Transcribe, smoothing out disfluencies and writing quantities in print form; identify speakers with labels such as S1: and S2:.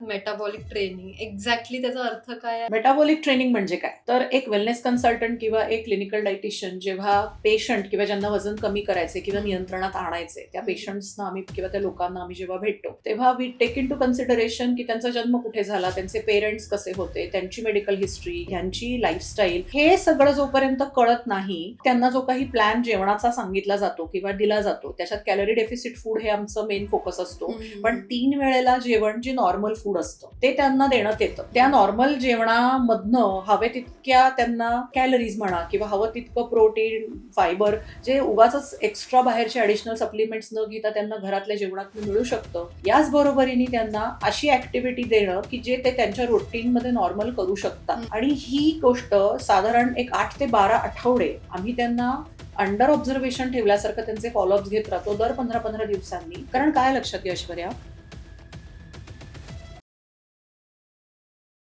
S1: Metabolic training exactly त्याचा अर्थ काय आहे?
S2: मेटाबॉलिक ट्रेनिंग म्हणजे काय? तर एक वेलनेस कन्सल्टंट किंवा एक क्लिनिकल डायटिशियन जेव्हा पेशंट किंवा ज्यांना वजन कमी करायचे किंवा नियंत्रणात आणायचे त्या पेशंट्सना आम्ही किंवा त्या लोकांना आम्ही जेव्हा भेटतो तेव्हा we take into consideration की त्यांचा जन्म कुठे झाला, त्यांचे पेरेंट्स कसे होते, त्यांची मेडिकल हिस्ट्री, त्यांची लाईफस्टाईल, हे सगळं जोपर्यंत कळत नाही त्यांना जो काही प्लॅन जेवणाचा सांगितला जातो किंवा दिला जातो त्याच्यात कॅलरी डेफिसिट फूड हे आमचं मेन फोकस असतो. पण 3 वेळेला जेवण जे नॉर्मल फूड असतं ते त्यांना देण्यात येतं. त्या नॉर्मल जेवणामधनं हवे तितक्या त्यांना कॅलरीज म्हणा किंवा हवं तितकं प्रोटीन, फायबर जे उगाच एक्स्ट्रा बाहेरचे ऍडिशनल सप्लिमेंट्स न घेता त्यांना घरातल्या जेवणात मिळू शकतं. याच बरोबरीने त्यांना अशी ऍक्टिव्हिटी देणं की जे ते त्यांच्या रुटीन मध्ये नॉर्मल करू शकतात. आणि ही गोष्ट साधारण एक 8 ते 12 आठवडे आम्ही त्यांना अंडर ऑब्झर्वेशन ठेवल्यासारखं त्यांचे फॉलोअप्स घेत राहतो दर 15-15 दिवसांनी. कारण काय लक्षात आहे ऐश्वर्या,